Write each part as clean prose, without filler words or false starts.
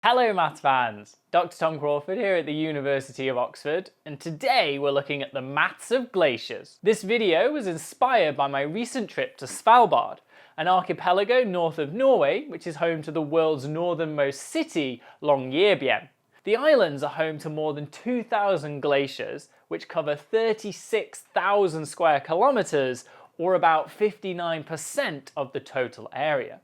Hello maths fans, Dr Tom Crawford here at the University of Oxford, and today we're looking at the maths of glaciers. This video was inspired by my recent trip to Svalbard, an archipelago north of Norway which is home to the world's northernmost city, Longyearbyen. The islands are home to more than 2,000 glaciers which cover 36,000 square kilometres, or about 59% of the total area.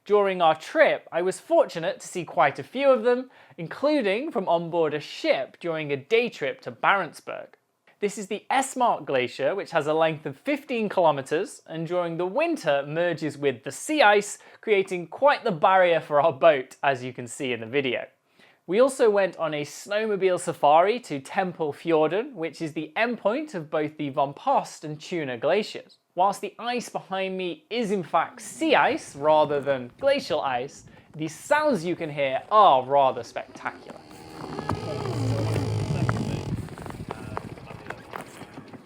During our trip, I was fortunate to see quite a few of them, including from on board a ship during a day trip to Barentsburg. This is the Esmark Glacier, which has a length of 15 kilometres and during the winter merges with the sea ice, creating quite the barrier for our boat, as you can see in the video. We also went on a snowmobile safari to Temple Fjorden, which is the endpoint of both the Von Post and Tuna glaciers. Whilst the ice behind me is in fact sea ice rather than glacial ice, the sounds you can hear are rather spectacular.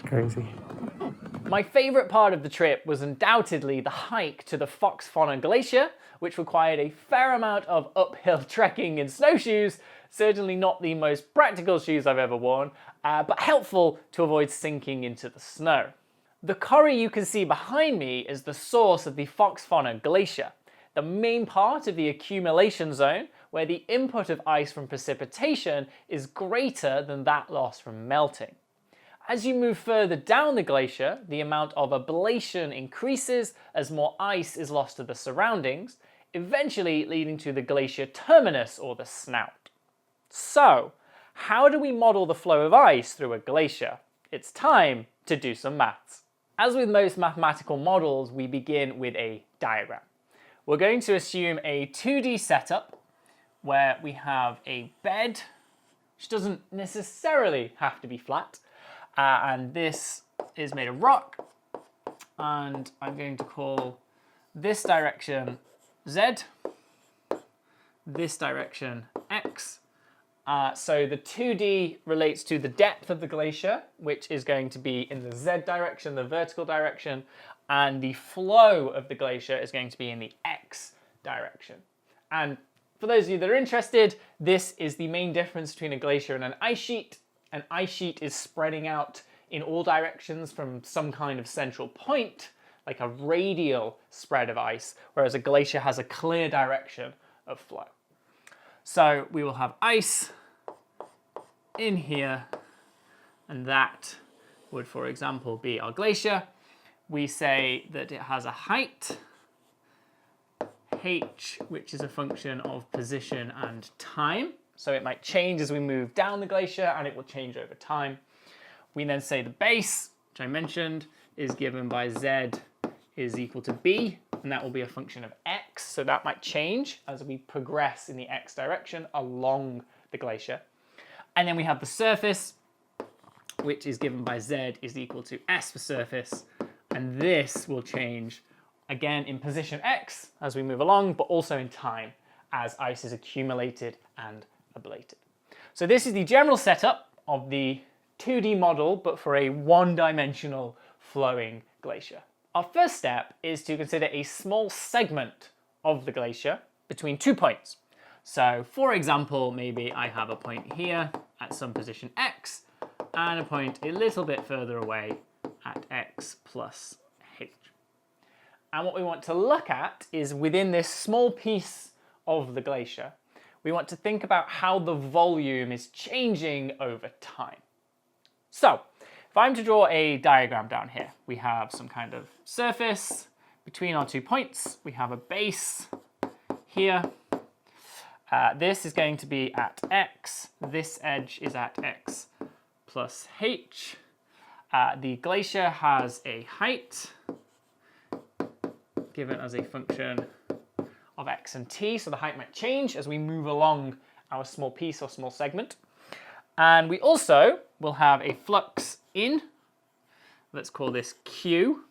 Crazy. My favourite part of the trip was undoubtedly the hike to the Foxfonna Glacier, which required a fair amount of uphill trekking in snowshoes, certainly not the most practical shoes I've ever worn, but helpful to avoid sinking into the snow. The corrie you can see behind me is the source of the Foxfonna Glacier, the main part of the accumulation zone where the input of ice from precipitation is greater than that loss from melting. As you move further down the glacier, the amount of ablation increases as more ice is lost to the surroundings, eventually leading to the glacier terminus or the snout. So, how do we model the flow of ice through a glacier? It's time to do some maths. As with most mathematical models, we begin with a diagram. We're going to assume a 2D setup where we have a bed, which doesn't necessarily have to be flat, and this is made of rock, and I'm going to call this direction Z, this direction X. So the 2D relates to the depth of the glacier, which is going to be in the Z direction, the vertical direction, and the flow of the glacier is going to be in the X direction. And for those of you that are interested, this is the main difference between a glacier and an ice sheet. An ice sheet is spreading out in all directions from some kind of central point, like a radial spread of ice, whereas a glacier has a clear direction of flow. So we will have ice in here, and that would, for example, be our glacier. We say that it has a height, h, which is a function of position and time. So it might change as we move down the glacier, and it will change over time. We then say the base, which I mentioned, is given by z is equal to b, and that will be a function of x, so that might change as we progress in the x direction along the glacier. And then we have the surface, which is given by z is equal to s for surface, and this will change again in position x as we move along, but also in time as ice is accumulated and ablated. So this is the general setup of the 2D model, but for a one-dimensional flowing glacier. Our first step is to consider a small segment of the glacier between 2 points. So for example, maybe I have a point here at some position x and a point a little bit further away at x plus h. And what we want to look at is within this small piece of the glacier, we want to think about how the volume is changing over time. So, if I'm to draw a diagram down here, we have some kind of surface between our 2 points. We have a base here. This is going to be at x. This edge is at x plus h. The glacier has a height given as a function of x and t, so the height might change as we move along our small piece or small segment. And we also will have a flux in, let's call this q,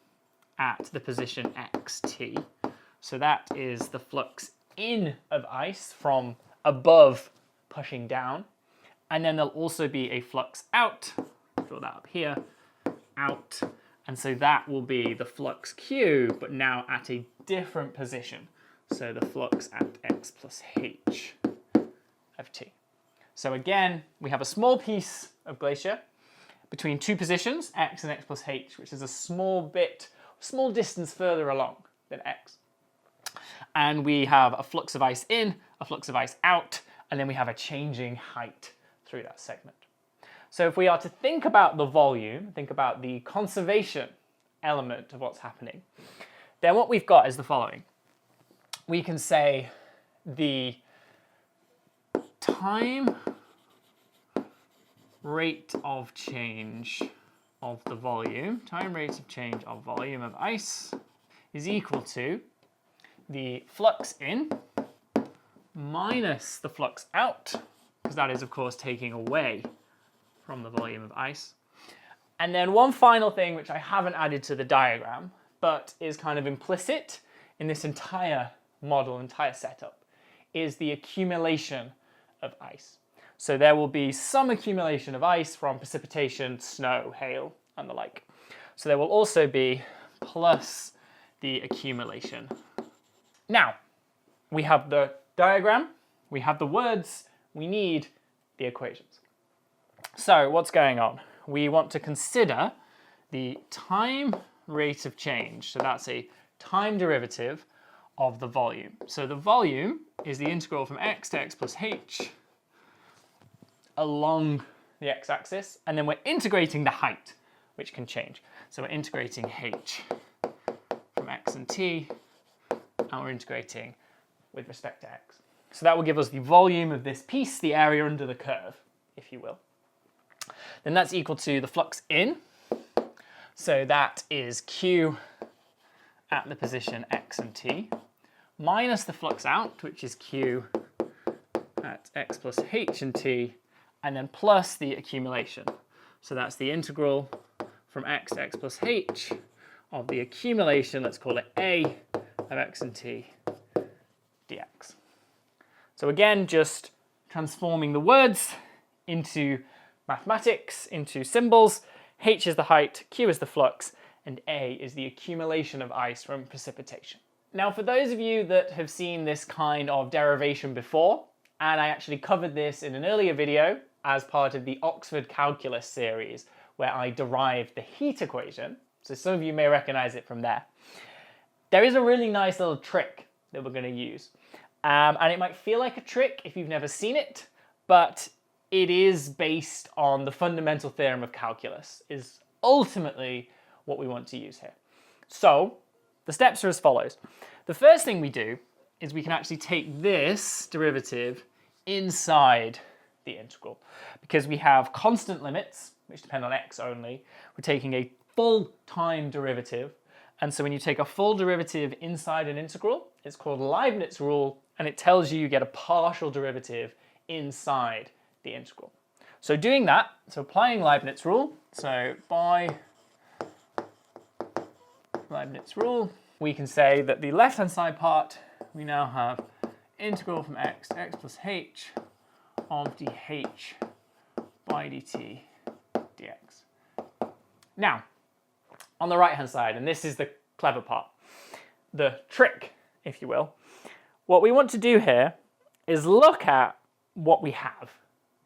at the position xt. So that is the flux in of ice from above pushing down. And then there'll also be a flux out, draw that up here, out. And so that will be the flux q, but now at a different position. So the flux at x plus h. So again, we have a small piece of glacier between two positions, x and x plus h, which is a small distance further along than x. And we have a flux of ice in, a flux of ice out, and then we have a changing height through that segment. So if we are to think about the volume, think about the conservation element of what's happening, then what we've got is the following. We can say the time rate of change of the volume, time rate of change of volume of ice is equal to the flux in minus the flux out, because that is of course taking away from the volume of ice. And then one final thing which I haven't added to the diagram, but is kind of implicit in this entire model, entire setup, is the accumulation of ice. So there will be some accumulation of ice from precipitation, snow, hail, and the like. So there will also be plus the accumulation. Now, we have the diagram, we have the words, we need the equations. So what's going on? We want to consider the time rate of change. So that's a time derivative of the volume. So the volume is the integral from x to x plus h along the x-axis, and then we're integrating the height, which can change. So we're integrating h from x and t, and we're integrating with respect to x. So that will give us the volume of this piece, the area under the curve, if you will. Then that's equal to the flux in. So that is q at the position x and t, minus the flux out, which is q at x plus h and t, and then plus the accumulation. So that's the integral from x to x plus h of the accumulation, let's call it a, of x and t dx. So again, just transforming the words into mathematics, into symbols. H is the height, q is the flux, and a is the accumulation of ice from precipitation. Now, for those of you that have seen this kind of derivation before, and I actually covered this in an earlier video as part of the Oxford Calculus series, where I derived the heat equation, so some of you may recognize it from there. There is a really nice little trick that we're going to use. And it might feel like a trick if you've never seen it, but it is based on the fundamental theorem of calculus, is ultimately what we want to use here. So the steps are as follows. The first thing we do is we can actually take this derivative inside the integral, because we have constant limits, which depend on x only. We're taking a full time derivative, and so when you take a full derivative inside an integral, it's called Leibniz rule, and it tells you get a partial derivative inside the integral. So doing that, so applying Leibniz rule, so by Leibniz rule, we can say that the left-hand side part, we now have integral from x to x plus h of dh by dt dx. Now, on the right-hand side, and this is the clever part, the trick, if you will, what we want to do here is look at what we have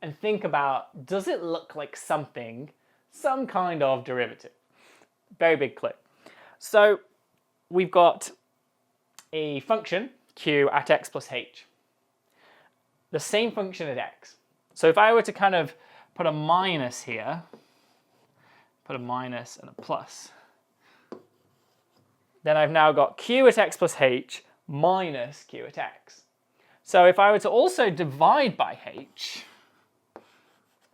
and think about, does it look like something, some kind of derivative? Very big clue. So we've got a function, q at x plus h, the same function at x. So if I were to kind of put a minus here, put a minus and a plus, then I've now got q at x plus h minus q at x. So if I were to also divide by h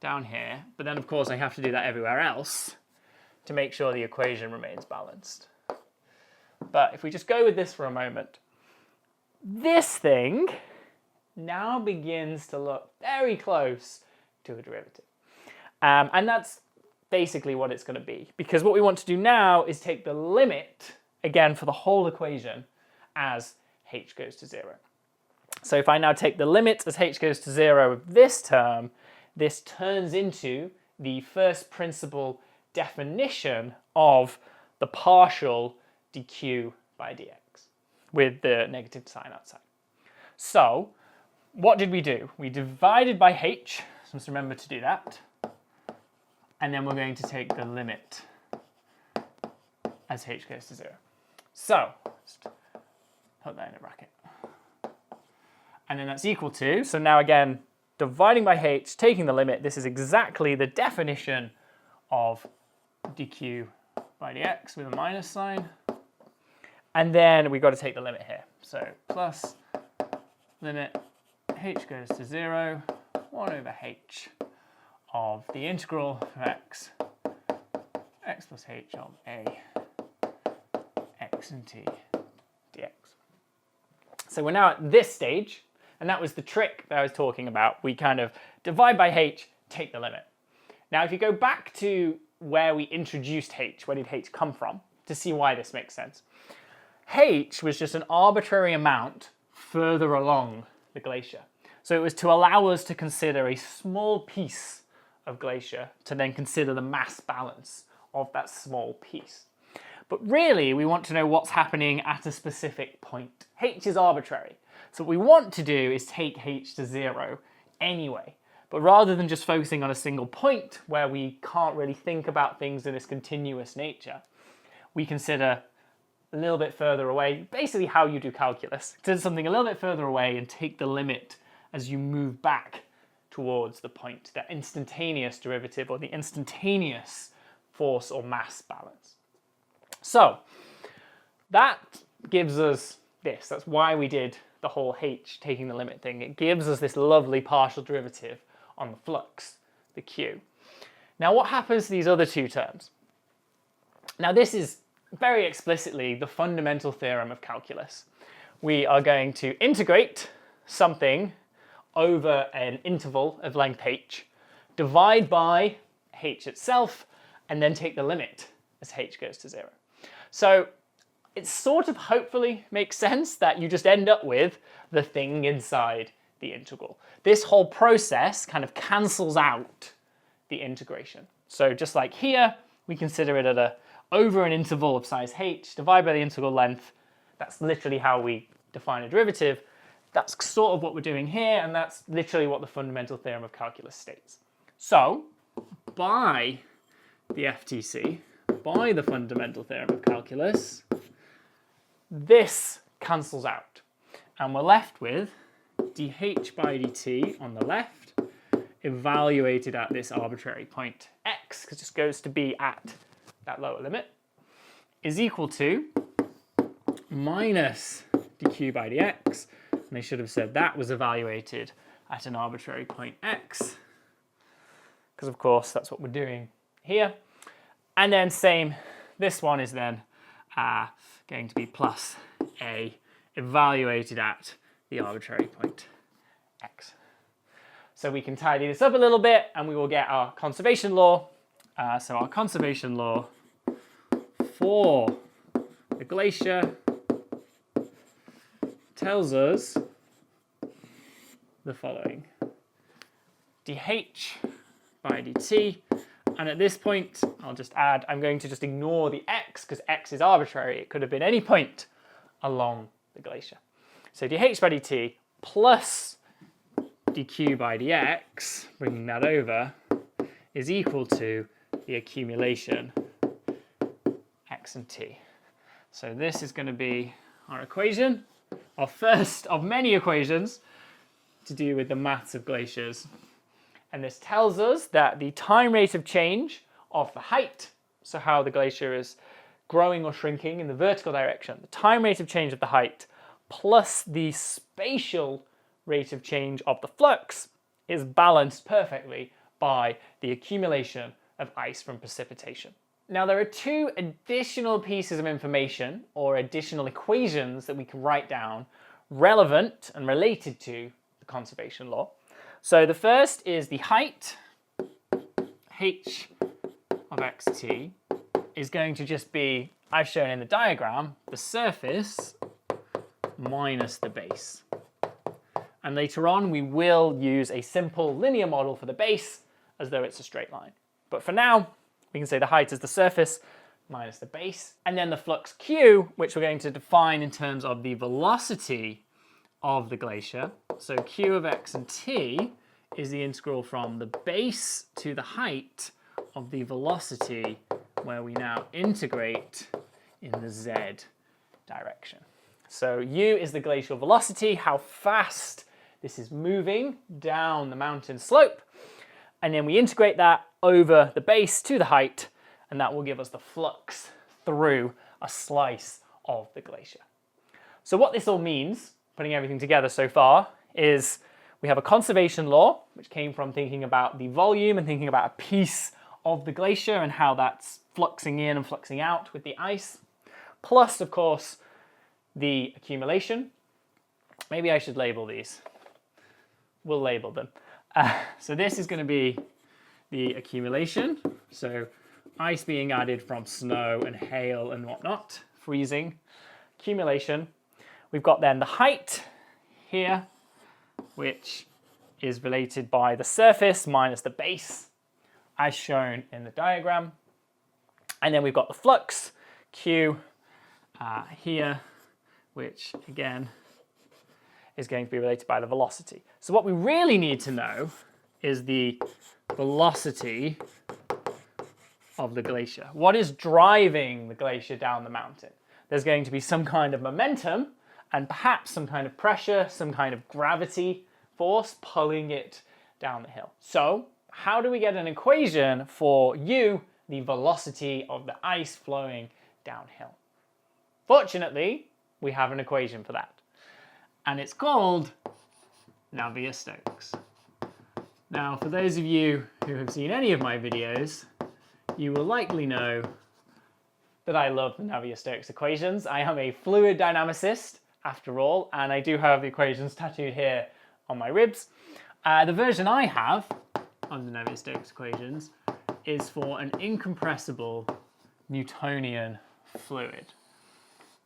down here, but then of course I have to do that everywhere else to make sure the equation remains balanced. But if we just go with this for a moment, this thing now begins to look very close to a derivative. And that's basically what it's going to be, because what we want to do now is take the limit, again for the whole equation, as h goes to 0. So if I now take the limit as h goes to 0 of this term, this turns into the first principle definition of the partial dq by dx with the negative sign outside. So what did we do? We divided by h, let's remember to do that. And then we're going to take the limit as h goes to 0. So, let's put that in a bracket. And then that's equal to, so now again, dividing by h, taking the limit, this is exactly the definition of dq by dx with a minus sign. And then we've got to take the limit here. So plus limit h goes to 0, 1 over h of the integral of x plus h of a x and t dx. So we're now at this stage, and that was the trick that I was talking about. We kind of divide by h, take the limit. Now if you go back to where we introduced h, where did h come from, to see why this makes sense. H was just an arbitrary amount further along the glacier. So it was to allow us to consider a small piece of glacier to then consider the mass balance of that small piece. But really, we want to know what's happening at a specific point. H is arbitrary. So what we want to do is take h to 0 anyway. But rather than just focusing on a single point where we can't really think about things in this continuous nature, we consider a little bit further away, basically how you do calculus. Consider something a little bit further away and take the limit as you move back towards the point, the instantaneous derivative or the instantaneous force or mass balance. So that gives us this. That's why we did the whole h taking the limit thing. It gives us this lovely partial derivative on the flux, the q. Now what happens to these other two terms? Now this is very explicitly the fundamental theorem of calculus. We are going to integrate something over an interval of length h, divide by h itself, and then take the limit as h goes to 0. So it sort of hopefully makes sense that you just end up with the thing inside the integral. This whole process kind of cancels out the integration. So just like here, we consider it at over an interval of size h, divide by the integral length. That's literally how we define a derivative. That's sort of what we're doing here, and that's literally what the fundamental theorem of calculus states. So, by the FTC, by the fundamental theorem of calculus, this cancels out. And we're left with dh by dt on the left, evaluated at this arbitrary point x, because it just goes to be at that lower limit, is equal to minus dq by dx, and they should have said that was evaluated at an arbitrary point x, because of course that's what we're doing here. And then same, this one is then going to be plus a evaluated at the arbitrary point x. So we can tidy this up a little bit and we will get our conservation law. So our conservation law for the glacier tells us the following. dh by dt, and at this point I'll just add, I'm going to just ignore the x because x is arbitrary. It could have been any point along the glacier. So dh by dt plus dq by dx, bringing that over, is equal to the accumulation x and t. So this is going to be our equation, our first of many equations to do with the maths of glaciers. And this tells us that the time rate of change of the height, so how the glacier is growing or shrinking in the vertical direction, the time rate of change of the height plus the spatial rate of change of the flux is balanced perfectly by the accumulation of ice from precipitation. Now there are two additional pieces of information or additional equations that we can write down relevant and related to the conservation law. So the first is the height, h of xt, is going to just be, I've shown in the diagram, the surface minus the base. And later on we will use a simple linear model for the base as though it's a straight line. But for now, we can say the height is the surface minus the base. And then the flux q, which we're going to define in terms of the velocity of the glacier. So q of x and t is the integral from the base to the height of the velocity, where we now integrate in the z direction. So u is the glacial velocity, how fast this is moving down the mountain slope, and then we integrate that over the base to the height, and that will give us the flux through a slice of the glacier. So what this all means, putting everything together so far, is we have a conservation law, which came from thinking about the volume and thinking about a piece of the glacier and how that's fluxing in and fluxing out with the ice. Plus, of course, the accumulation. Maybe I should label these. We'll label them. So this is going to be the accumulation. So ice being added from snow and hail and whatnot, freezing, accumulation. We've got then the height here, which is related by the surface minus the base, as shown in the diagram. And then we've got the flux, Q, here, which again is going to be related by the velocity. So what we really need to know is the velocity of the glacier. What is driving the glacier down the mountain? There's going to be some kind of momentum and perhaps some kind of pressure, some kind of gravity force pulling it down the hill. So how do we get an equation for u, the velocity of the ice flowing downhill? Fortunately, we have an equation for that. And it's called Navier-Stokes. Now, for those of you who have seen any of my videos, you will likely know that I love the Navier-Stokes equations. I am a fluid dynamicist, after all, and I do have the equations tattooed here on my ribs. The version I have of the Navier-Stokes equations is for an incompressible Newtonian fluid.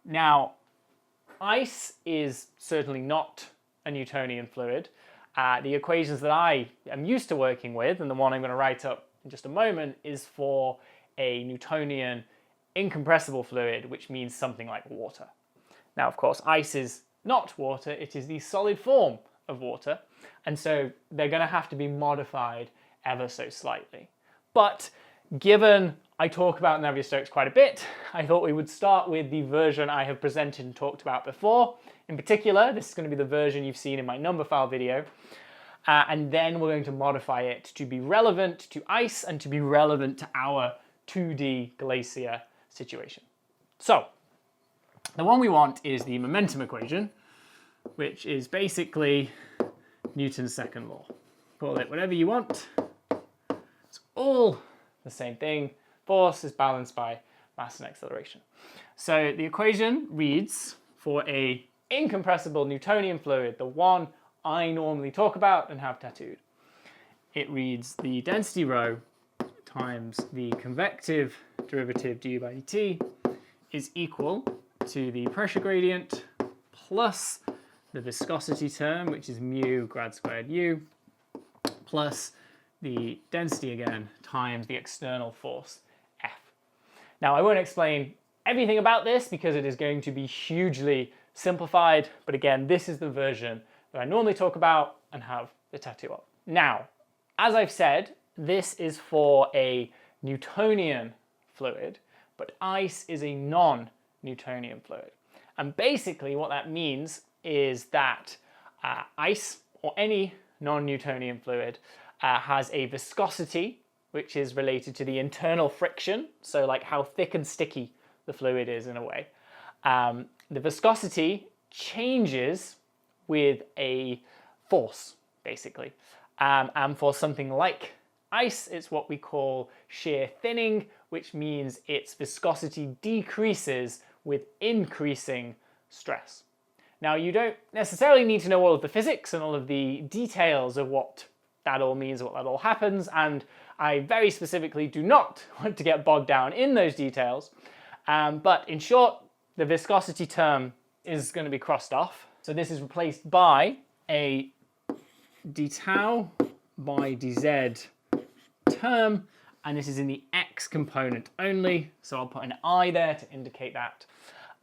Now, ice is certainly not a Newtonian fluid. The equations that I am used to working with, and the one I'm going to write up in just a moment, is for a Newtonian incompressible fluid, which means something like water. Now, of course, ice is not water, it is the solid form of water, and so they're going to have to be modified ever so slightly. But given I talk about Navier-Stokes quite a bit, I thought we would start with the version I have presented and talked about before. In particular, this is going to be the version you've seen in my number file video, and then we're going to modify it to be relevant to ice and to be relevant to our 2D glacier situation. So, the one we want is the momentum equation, which is basically Newton's second law. Call it whatever you want. It's all the same thing. Force is balanced by mass and acceleration. So the equation reads, for a incompressible Newtonian fluid, the one I normally talk about and have tattooed, it reads the density rho times the convective derivative du by dt is equal to the pressure gradient plus the viscosity term, which is mu grad squared u, plus the density again times the external force F. Now, I won't explain everything about this because it is going to be hugely simplified, but again, this is the version that I normally talk about and have the tattoo of. Now, as I've said, this is for a Newtonian fluid, but ice is a non-Newtonian fluid. And basically what that means is that ice, or any non-Newtonian fluid, has a viscosity which is related to the internal friction, so like how thick and sticky the fluid is in a way. The viscosity changes with a force, basically. And for something like ice, it's what we call shear thinning, which means its viscosity decreases with increasing stress. Now, you don't necessarily need to know all of the physics and all of the details of what that all means, what that all happens, and I very specifically do not want to get bogged down in those details. But in short, the viscosity term is going to be crossed off. So this is replaced by a d tau by dz term, and this is in the x component only, so I'll put an I there to indicate that.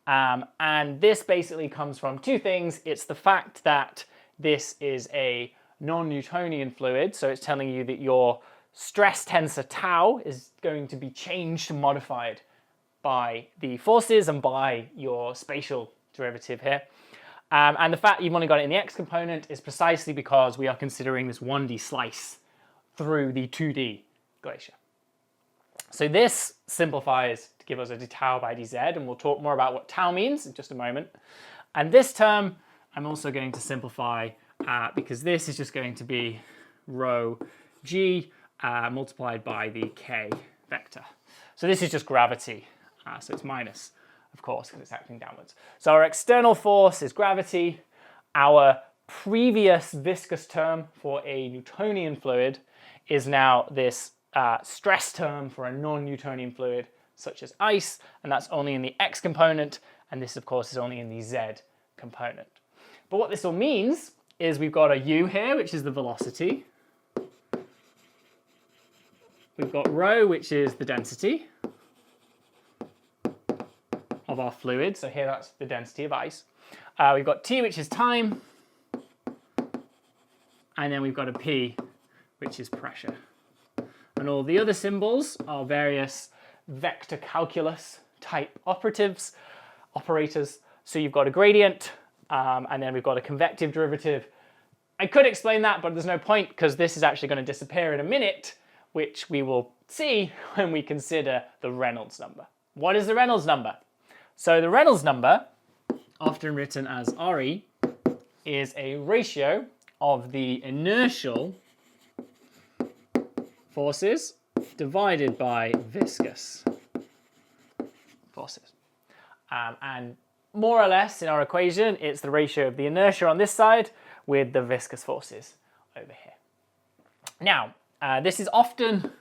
And this basically comes from two things. It's the fact that this is a non-Newtonian fluid, so it's telling you that your stress tensor tau is going to be changed, modified by the forces and by your spatial derivative here. And the fact you've only got it in the x component is precisely because we are considering this 1D slice through the 2D glacier. So this simplifies to give us a d tau by dz, and we'll talk more about what tau means in just a moment. And this term I'm also going to simplify because this is just going to be rho g multiplied by the k vector. So this is just gravity, so it's minus, of course, because it's acting downwards. So our external force is gravity. Our previous viscous term for a Newtonian fluid is now this stress term for a non-Newtonian fluid, such as ice, and that's only in the x component, and this, of course, is only in the z component. But what this all means is we've got a u here, which is the velocity. We've got rho, which is the density of our fluid. So here that's the density of ice. We've got t, which is time. And then we've got a p, which is pressure. And all the other symbols are various vector calculus type operators. So you've got a gradient, and then we've got a convective derivative. I could explain that, but there's no point because this is actually going to disappear in a minute, which we will see when we consider the Reynolds number. What is the Reynolds number? So the Reynolds number, often written as RE, is a ratio of the inertial forces divided by viscous forces. And more or less in our equation, it's the ratio of the inertia on this side with the viscous forces over here. Now, this is often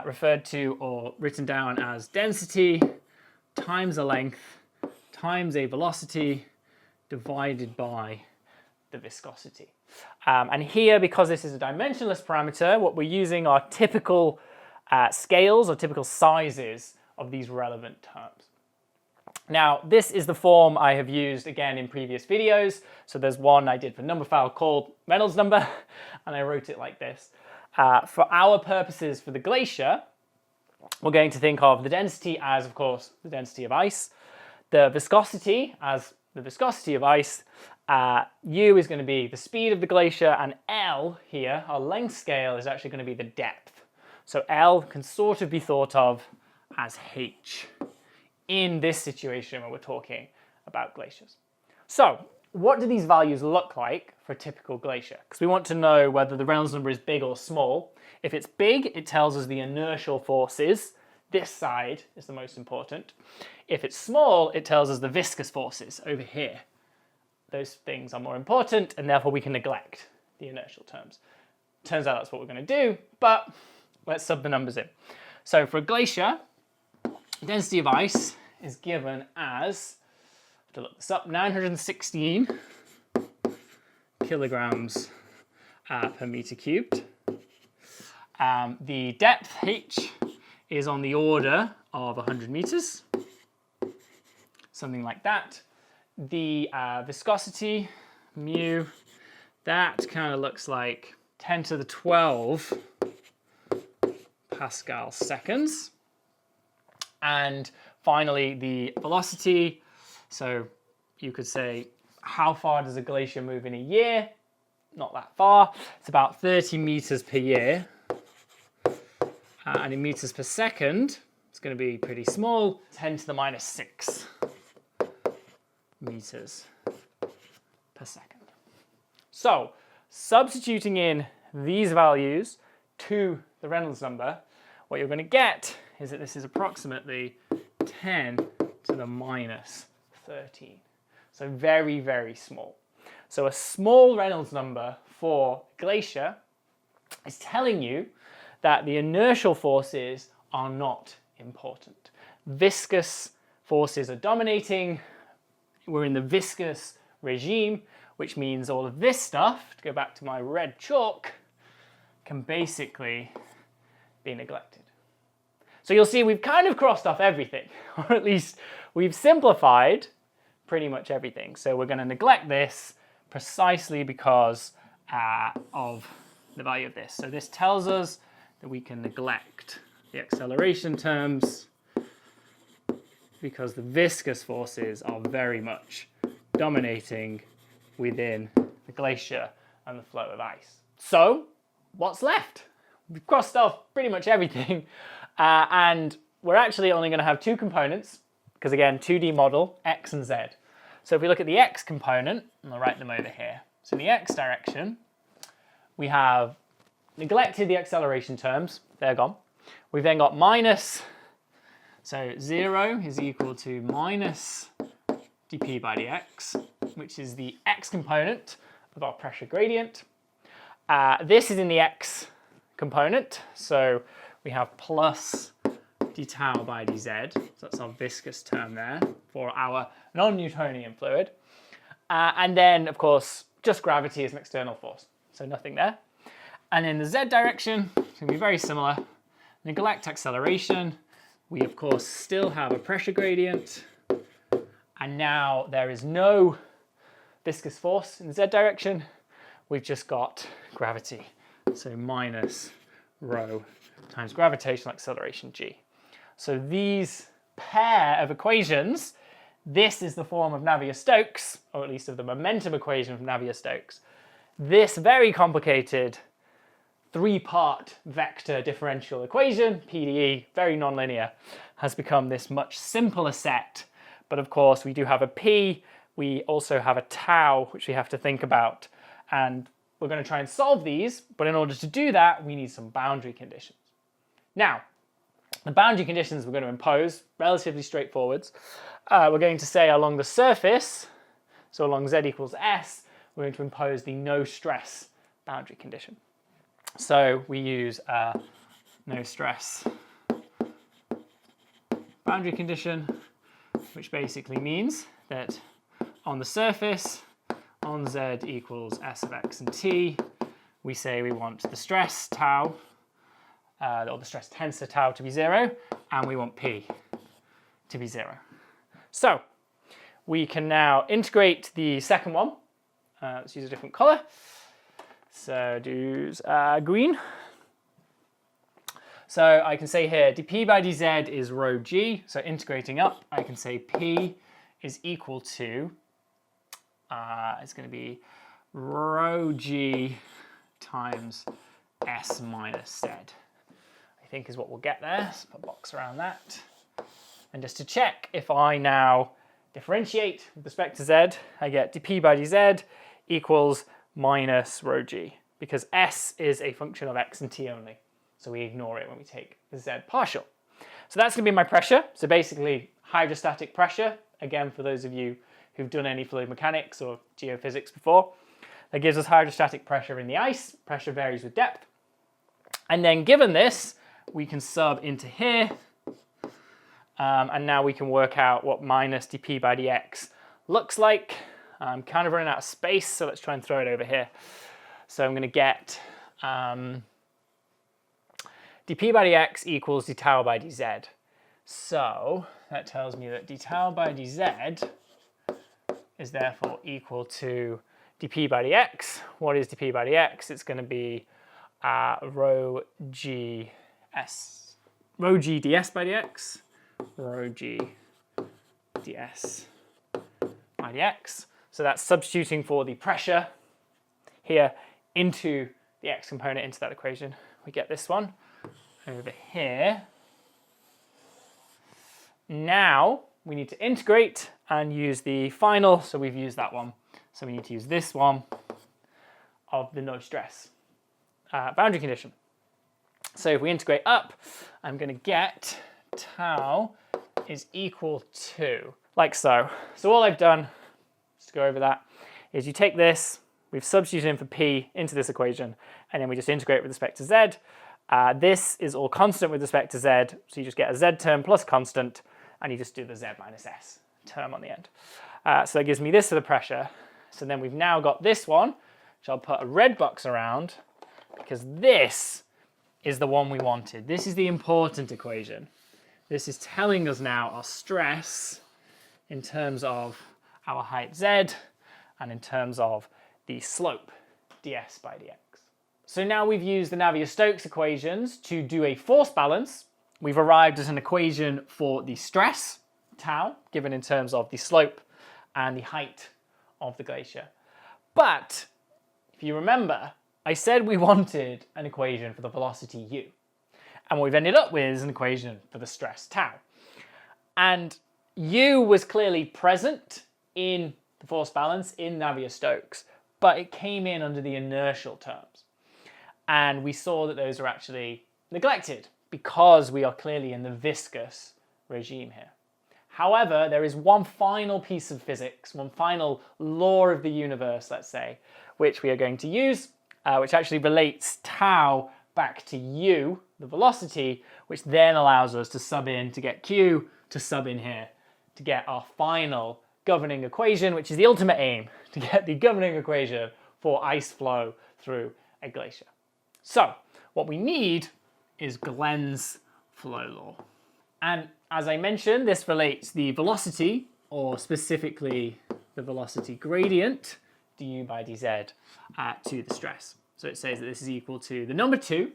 referred to or written down as density times a length times a velocity divided by the viscosity. And here, because this is a dimensionless parameter, what we're using are typical scales or typical sizes of these relevant terms. Now, this is the form I have used again in previous videos. So there's one I did for number file called Reynolds number, and I wrote it like this. For our purposes for the glacier, we're going to think of the density as, of course, the density of ice, the viscosity as the viscosity of ice, U is going to be the speed of the glacier, and L here, our length scale, is actually going to be the depth. So L can sort of be thought of as H in this situation when we're talking about glaciers. So what do these values look like for a typical glacier? Because we want to know whether the Reynolds number is big or small. If it's big, it tells us the inertial forces. This side is the most important. If it's small, it tells us the viscous forces over here. Those things are more important, and therefore we can neglect the inertial terms. Turns out that's what we're going to do, but let's sub the numbers in. So for a glacier, density of ice is given as, I have to look this up, 916 kilograms per meter cubed. The depth, H, is on the order of 100 meters, something like that. The viscosity, mu, that kind of looks like 10 to the 12 Pascal seconds. And finally, the velocity. So you could say, how far does a glacier move in a year? Not that far. It's about 30 meters per year. And in meters per second, it's going to be pretty small, 10 to the minus 6 meters per second. So substituting in these values to the Reynolds number, what you're going to get is that this is approximately 10 to the minus 13. So very, very small. So a small Reynolds number for glacier is telling you that the inertial forces are not important. Viscous forces are dominating. We're in the viscous regime, which means all of this stuff, to go back to my red chalk, can basically be neglected. So you'll see we've kind of crossed off everything, or at least we've simplified pretty much everything. So we're going to neglect this precisely because of the value of this. So this tells us that we can neglect the acceleration terms because the viscous forces are very much dominating within the glacier and the flow of ice. So what's left? We've crossed off pretty much everything, and we're actually only going to have two components because, again, 2D model, x and z. So if we look at the x component, and I'll write them over here. So in the x direction, we have neglected the acceleration terms. They're gone. We've then got minus, so 0 is equal to minus dp by dx, which is the x component of our pressure gradient. This is in the x component, so we have plus d tau by dz, so that's our viscous term there for our non-Newtonian fluid. And then, of course, just gravity is an external force, so nothing there. And in the z direction, it's going to be very similar. Neglect acceleration. We, of course, still have a pressure gradient. And now there is no viscous force in the z direction. We've just got gravity. So minus rho times gravitational acceleration g. So these pair of equations, this is the form of Navier-Stokes, or at least of the momentum equation from Navier-Stokes. This very complicated three-part vector differential equation, PDE, very nonlinear, has become this much simpler set. But of course, we do have a p, we also have a tau, which we have to think about. And we're going to try and solve these, but in order to do that, we need some boundary conditions. Now, the boundary conditions we're going to impose, relatively straightforward. We're going to say along the surface, so along z equals s, we're going to impose the no stress boundary condition. So we use no stress boundary condition, which basically means that on the surface, on z equals s of x and t, we say we want the stress tau, or the stress tensor tau to be 0, and we want p to be 0. So we can now integrate the second one. Let's use a different color. So do green. So I can say here dp by dz is rho g. So integrating up, I can say p is equal to, it's going to be rho g times s minus z. I think is what we'll get there. Let's put a box around that. And just to check, if I now differentiate with respect to z, I get dp by dz equals minus rho g, because s is a function of x and t only. So we ignore it when we take the z partial. So that's going to be my pressure. So basically hydrostatic pressure, again, for those of you who've done any fluid mechanics or geophysics before, that gives us hydrostatic pressure in the ice. Pressure varies with depth. And then given this, we can sub into here. And now we can work out what minus dp by dx looks like. I'm kind of running out of space, so let's try and throw it over here. So I'm going to get dp by dx equals d tau by dz. So that tells me that d tau by dz is therefore equal to dp by dx. What is dp by dx? It's going to be rho g ds by dx, rho g ds by dx. So that's substituting for the pressure here into the x component into that equation. We get this one over here. Now we need to integrate and use the final, so we've used that one. So we need to use this one of the no stress boundary condition. So if we integrate up, I'm going to get tau is equal to, like so. So all I've done, just to go over that, is you take this, we've substituted in for p into this equation, and then we just integrate with respect to z. This is all constant with respect to z, so you just get a z term plus constant, and you just do the z minus s term on the end. So that gives me this for the pressure. So then we've now got this one, which I'll put a red box around, because this is the one we wanted. This is the important equation. This is telling us now our stress in terms of our height z and in terms of the slope ds by dx. So now we've used the Navier-Stokes equations to do a force balance. We've arrived at an equation for the stress, tau, given in terms of the slope and the height of the glacier. But if you remember, I said we wanted an equation for the velocity u. And what we've ended up with is an equation for the stress tau. And u was clearly present in the force balance in Navier-Stokes, but it came in under the inertial terms. And we saw that those are actually neglected because we are clearly in the viscous regime here. However, there is one final piece of physics, one final law of the universe, let's say, which we are going to use, which actually relates tau back to u, the velocity, which then allows us to sub in to get q, to sub in here, to get our final governing equation, which is the ultimate aim, to get the governing equation for ice flow through a glacier. So what we need is Glen's flow law. And as I mentioned, this relates the velocity, or specifically the velocity gradient, du by dz, to the stress. So it says that this is equal to the number 2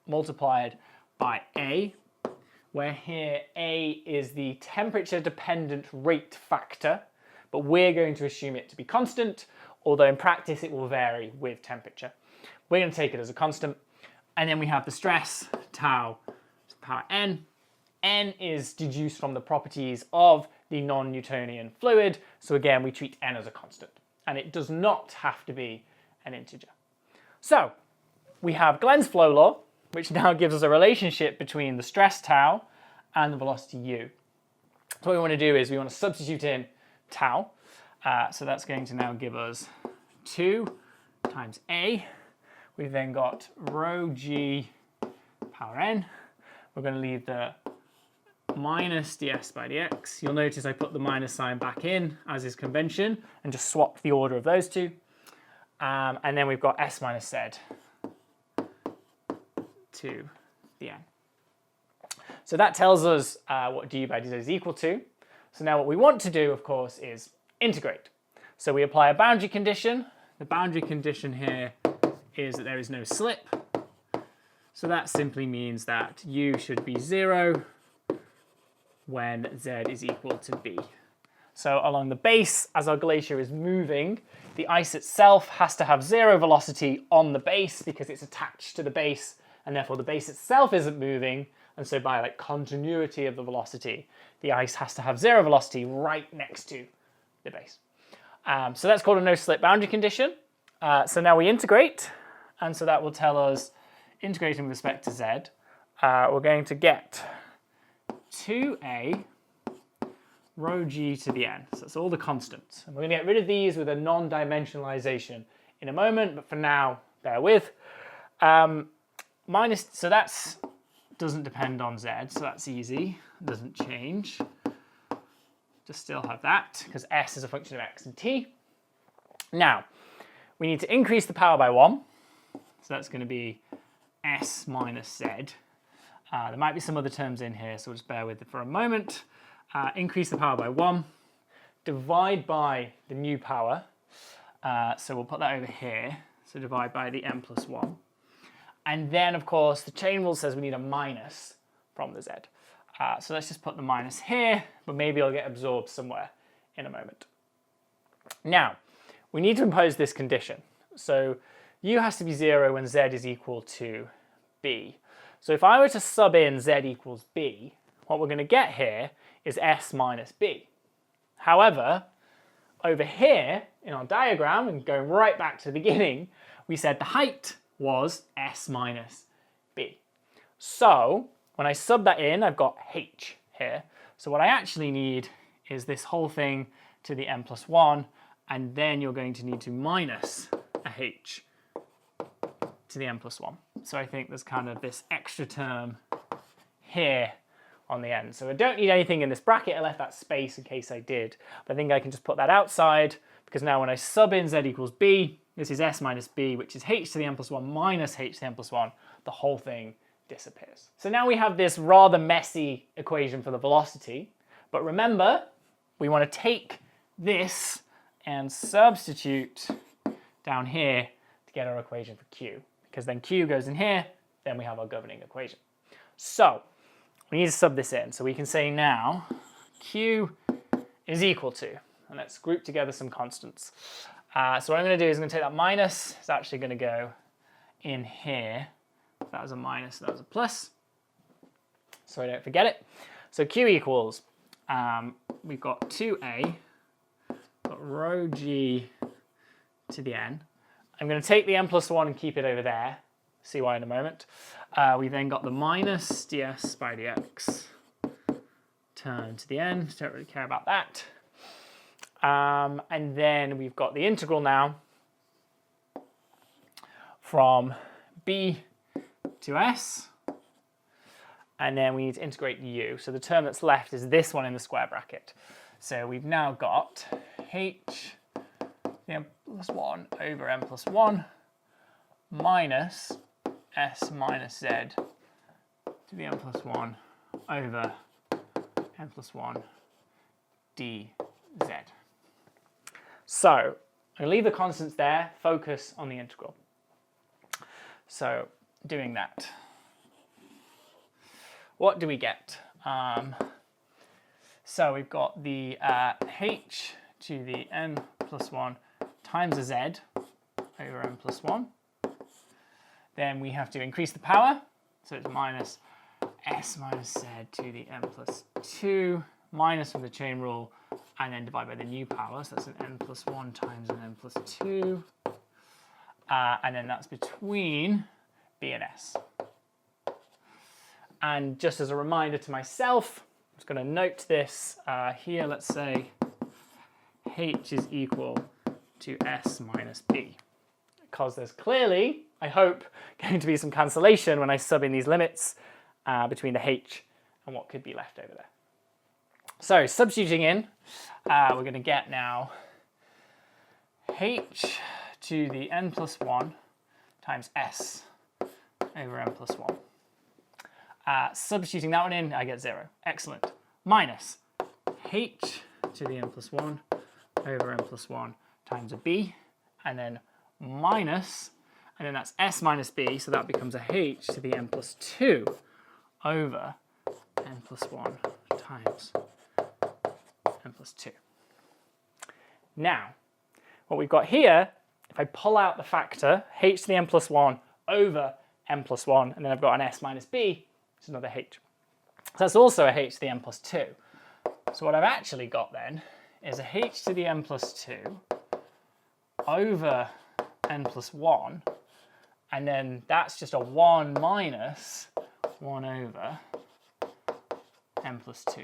multiplied by a, where here a is the temperature dependent rate factor, but we're going to assume it to be constant, although in practice it will vary with temperature. We're going to take it as a constant, and then we have the stress, tau to the power n. N is deduced from the properties of the non-Newtonian fluid, so again we treat n as a constant, and it does not have to be an integer. So we have Glen's flow law, which now gives us a relationship between the stress tau and the velocity u. So what we want to do is we want to substitute in tau, so that's going to now give us 2 times a. We've then got rho g power n. We're going to leave the minus ds by dx. You'll notice I put the minus sign back in, as is convention, and just swapped the order of those two. And then we've got s minus z to the n. So that tells us what du by dz is equal to. So now what we want to do, of course, is integrate. So we apply a boundary condition. The boundary condition here is that there is no slip. So that simply means that u should be 0 when z is equal to b. So along the base, as our glacier is moving, the ice itself has to have 0 velocity on the base because it's attached to the base, and therefore the base itself isn't moving, and so by like continuity of the velocity, the ice has to have 0 velocity right next to the base. So that's called a no-slip boundary condition. So now we integrate, and so that will tell us, integrating with respect to z, we're going to get 2a rho g to the n. So that's all the constants. And we're going to get rid of these with a non-dimensionalization in a moment, but for now, bear with. Minus, so that's doesn't depend on z, so that's easy, doesn't change. Just still have that, because s is a function of x and t. Now, we need to increase the power by 1, so that's going to be s minus z. There might be some other terms in here, so just bear with it for a moment. Increase the power by 1, divide by the new power, so we'll put that over here, so divide by the n plus 1. And then, of course, the chain rule says we need a minus from the z. So let's just put the minus here, but maybe it'll get absorbed somewhere in a moment. Now, we need to impose this condition. So u has to be 0 when z is equal to b. So if I were to sub in z equals b, what we're going to get here is s minus b. However, over here in our diagram, and going right back to the beginning, we said the height was s minus b. So when I sub that in, I've got h here. So what I actually need is this whole thing to the n plus 1, and then you're going to need to minus a h to the n plus 1. So I think there's kind of this extra term here on the end. So I don't need anything in this bracket. I left that space in case I did. But I think I can just put that outside, because now when I sub in z equals b, this is s minus b, which is h to the n plus 1 minus h to the n plus 1. The whole thing disappears. So now we have this rather messy equation for the velocity. But remember, we want to take this and substitute down here to to get our equation for Q, because then Q goes in here, then we have our governing equation. So we need to sub this in. So we can say now Q is equal to, and let's group together some constants. So what I'm going to do is I'm going to take that minus, it's actually going to go in here. That was a minus, that was a plus, so I don't forget it. So Q equals, we've got 2a, got rho g to the n. I'm going to take the n plus 1 and keep it over there, see why in a moment. We then got the minus ds by dx turned to the n, don't really care about that. And then we've got the integral now from b to s, and then we need to integrate u. So the term that's left is this one in the square bracket. So we've now got h n plus 1 over n plus 1 minus s minus z to the n plus 1 over n plus 1 dz. So I'm going to leave the constants there, focus on the integral. So doing that, what do we get? So we've got the h to the n plus 1 times a z over n plus 1. Then we have to increase the power, so it's minus s minus z to the n plus 2, minus from the chain rule, and then divide by the new power, so that's an n plus 1 times an n plus 2. And then that's between b and s. And just as a reminder to myself, I'm just going to note this here. Let's say h is equal to s minus b, because there's clearly, I hope, going to be some cancellation when I sub in these limits between the h and what could be left over there. So substituting in, we're going to get now h to the n plus 1 times s over n plus 1. Substituting that one in, I get 0. Excellent. Minus h to the n plus 1 over n plus 1 times a b, and then minus, and then that's s minus b, so that becomes a h to the n plus 2 over n plus 1 times n plus 2. Now, what we've got here, if I pull out the factor, h to the n plus 1 over n plus 1, and then I've got an s minus b, it's another h. So that's also a h to the n plus 2. So what I've actually got then is a h to the n plus 2 over n plus 1, and then that's just a 1 minus 1 over n plus 2.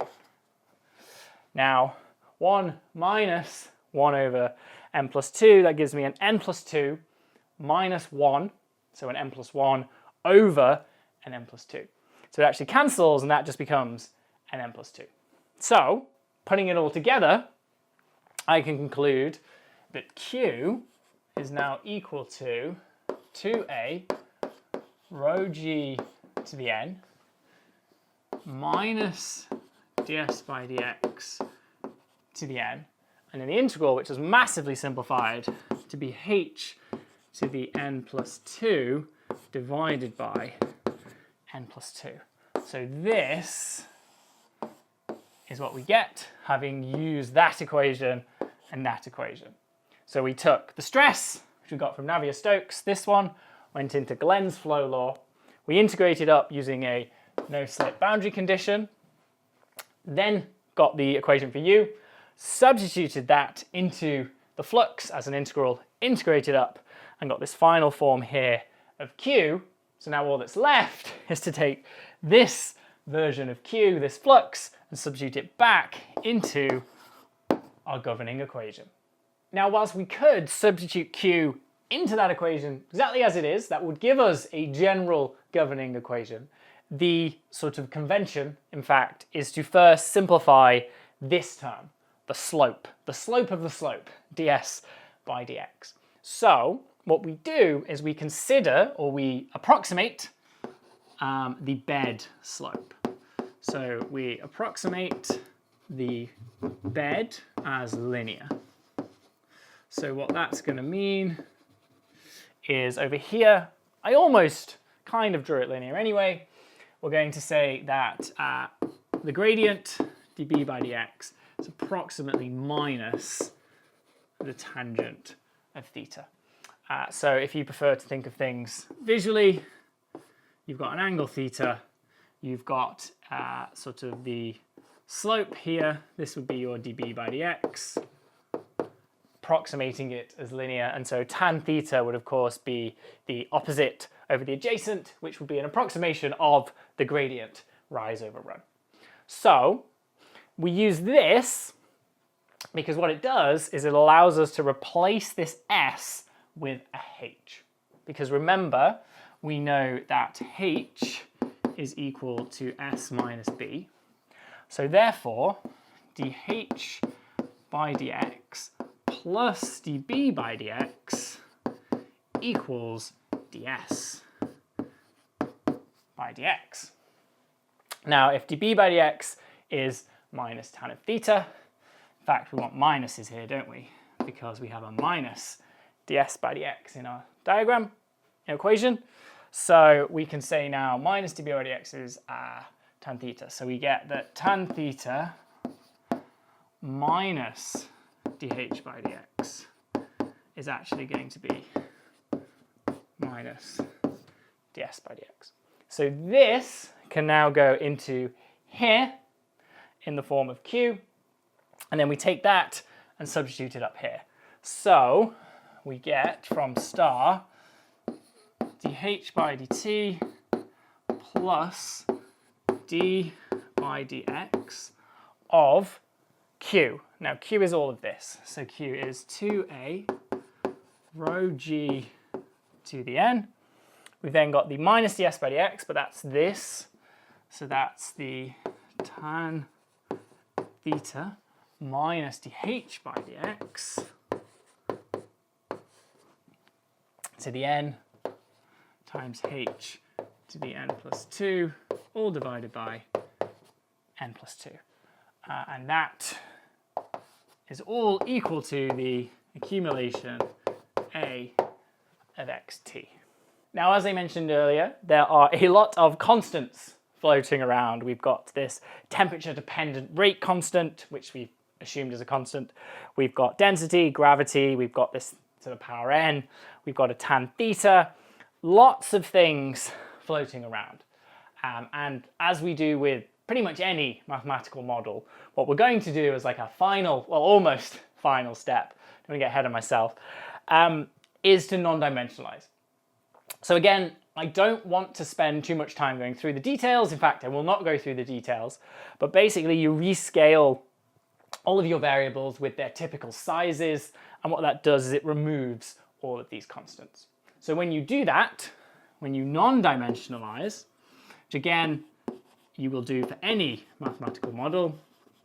Now, 1 minus 1 over n plus 2, that gives me an n plus 2 minus 1, so an n plus 1 over an n plus 2. So it actually cancels, and that just becomes an n plus 2. So, putting it all together, I can conclude that Q is now equal to 2a rho g to the n minus ds by dx to the n, and then the integral, which is massively simplified to be h to the n plus 2 divided by n plus 2. So this is what we get having used that equation and that equation. So we took the stress, which we got from Navier-Stokes, this one, went into Glen's flow law. We integrated up using a no-slip boundary condition, then got the equation for U, substituted that into the flux as an integral, integrated up, and got this final form here of Q. So now all that's left is to take this version of Q, this flux, and substitute it back into our governing equation. Now, whilst we could substitute Q into that equation exactly as it is, that would give us a general governing equation. The sort of convention, in fact, is to first simplify this term, the slope of the slope, ds by dx. So what we do is we consider, or we approximate, the bed slope. So we approximate the bed as linear. So what that's going to mean is over here. I almost kind of drew it linear anyway. We're going to say that the gradient dB by dx is approximately minus the tangent of theta. So if you prefer to think of things visually, you've got an angle theta, you've got sort of the slope here. This would be your dB by dx, approximating it as linear. And so tan theta would, of course, be the opposite over the adjacent, which would be an approximation of the gradient rise over run. So we use this because what it does is it allows us to replace this s with a h. Because remember, we know that h is equal to s minus b. So therefore, dh by dx plus dB by dx equals ds by dx. Now, if dB by dx is minus tan of theta, in fact, we want minuses here, don't we? Because we have a minus ds by dx in our diagram, equation. So we can say now minus dB by dx is tan theta. So we get that tan theta minus dh by dx is actually going to be minus ds by dx. So this can now go into here in the form of q, and then we take that and substitute it up here. So we get from star dh by dt plus d by dx of q. Now q is all of this. So q is 2a rho g to the n. We've then got the minus ds by dx, but that's this. So that's the tan theta minus dh by dx to the n times h to the n plus 2, all divided by n plus 2. And that is all equal to the accumulation a of xt. Now, as I mentioned earlier, there are a lot of constants floating around. We've got this temperature-dependent rate constant, which we've assumed is a constant. We've got density, gravity, we've got this to the power n, we've got a tan theta, lots of things floating around. And as we do with pretty much any mathematical model, what we're going to do as like a final, well, almost final step, don't want to get ahead of myself, is to non-dimensionalize. So again, I don't want to spend too much time going through the details. In fact, I will not go through the details, but basically you rescale all of your variables with their typical sizes, and what that does is it removes all of these constants. So when you do that, when you non-dimensionalize, which again, you will do for any mathematical model,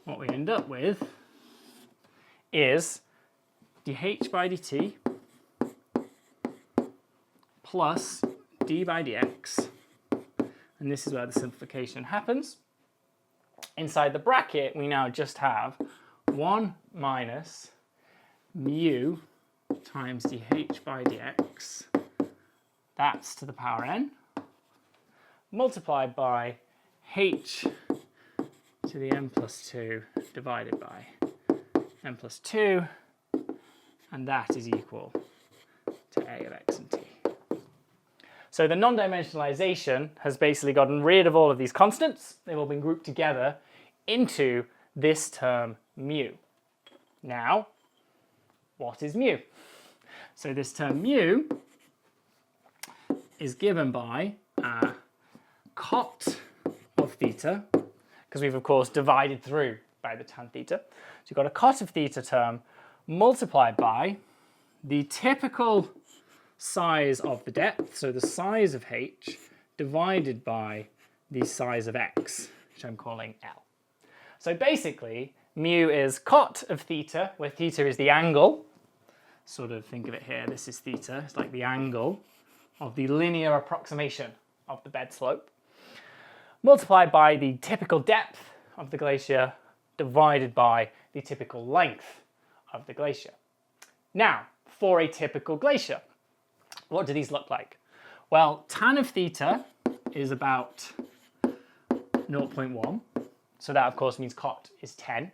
what we end up with is dh by dt plus d by dx, and this is where the simplification happens. Inside the bracket, we now just have 1 minus mu times dh by dx, that's to the power n, multiplied by h to the n plus 2 divided by n plus 2, and that is equal to a of x and t. So the non-dimensionalization has basically gotten rid of all of these constants. They've all been grouped together into this term mu. Now, what is mu? So this term mu is given by cot of theta, because we've of course divided through by the tan theta. So you've got a cot of theta term multiplied by the typical size of the depth, so the size of h, divided by the size of x, which I'm calling L. So basically, mu is cot of theta, where theta is the angle. Sort of think of it here, this is theta, it's like the angle of the linear approximation of the bed slope, multiplied by the typical depth of the glacier, divided by the typical length of the glacier. Now, for a typical glacier, What do these look like? Well, tan of theta is about 0.1. So that, of course, means cot is 10.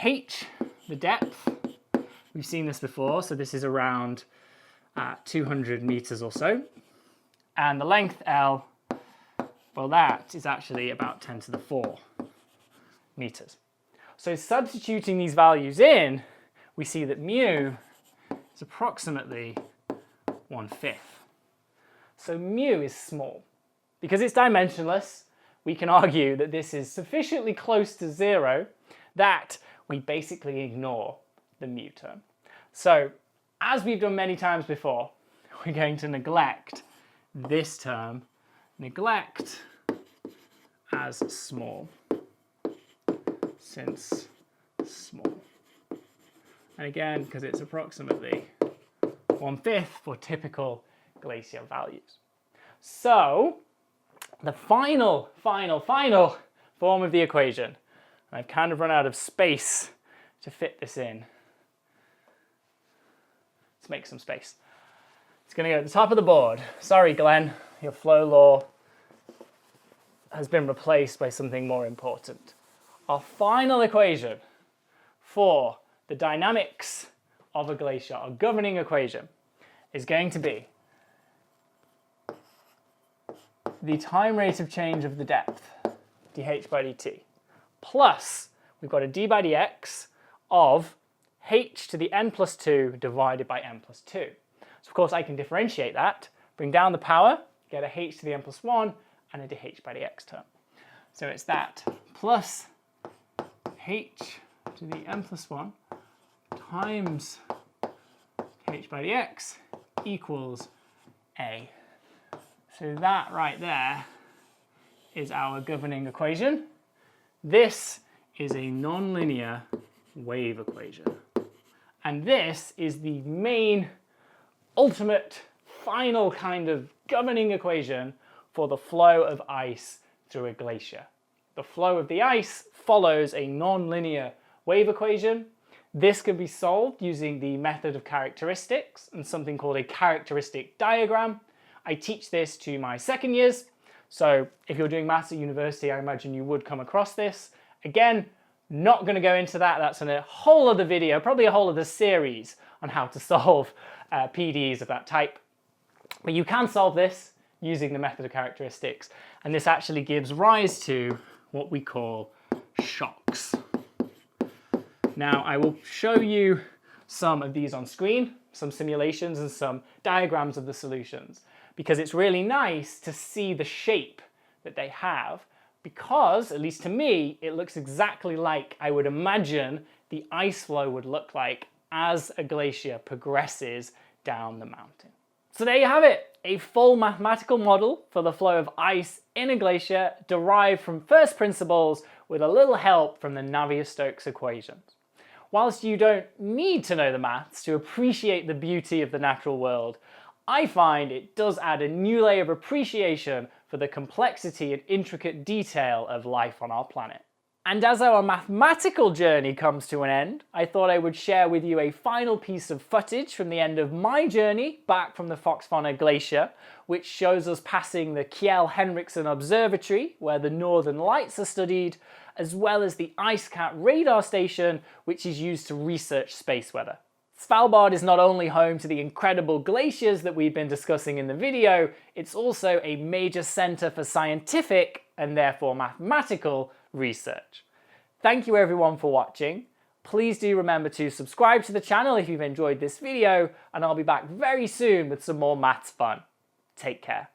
H, the depth, we've seen this before. So this is around 200 meters or so. And the length L, well, that is actually about 10 to the 4 meters. So substituting these values in, we see that mu is approximately 1/5. So mu is small. Because it's dimensionless, we can argue that this is sufficiently close to 0 that we basically ignore the mu term. So, as we've done many times before, we're going to neglect this term, neglect as small, since small. And again, because it's approximately 1/5 for typical glacier values. So, the final form of the equation, and I've kind of run out of space to fit this in. Let's make some space. It's going to go at the top of the board. Sorry, Glen, your flow law has been replaced by something more important. Our final equation for the dynamics of a glacier, our governing equation, is going to be the time rate of change of the depth, dh by dt, plus we've got a d by dx of h to the n plus 2 divided by n plus 2. So of course I can differentiate that, bring down the power, get a h to the n plus 1 and a dh by dx term. So it's that plus h to the n plus 1 times h by dx equals a. So that right there is our governing equation. This is a nonlinear wave equation. And this is the main, ultimate, final kind of governing equation for the flow of ice through a glacier. The flow of the ice follows a nonlinear wave equation. This can be solved using the method of characteristics and something called a characteristic diagram. I teach this to my second years, so if you're doing maths at university, I imagine you would come across this. Again, not going to go into that. That's in a whole other video, probably a whole other series on how to solve PDEs of that type. But you can solve this using the method of characteristics, and this actually gives rise to what we call shocks. Now, I will show you some of these on screen, some simulations and some diagrams of the solutions, because it's really nice to see the shape that they have, because, at least to me, it looks exactly like I would imagine the ice flow would look like as a glacier progresses down the mountain. So there you have it, a full mathematical model for the flow of ice in a glacier derived from first principles with a little help from the Navier-Stokes equations. Whilst you don't need to know the maths to appreciate the beauty of the natural world, I find it does add a new layer of appreciation for the complexity and intricate detail of life on our planet. And as our mathematical journey comes to an end, I thought I would share with you a final piece of footage from the end of my journey back from the Fox Glacier, which shows us passing the Kjell Henriksen Observatory, where the northern lights are studied, as well as the IceCat radar station, which is used to research space weather. Svalbard is not only home to the incredible glaciers that we've been discussing in the video, it's also a major centre for scientific, and therefore mathematical, research. Thank you everyone for watching. Please do remember to subscribe to the channel if you've enjoyed this video, and I'll be back very soon with some more maths fun. Take care.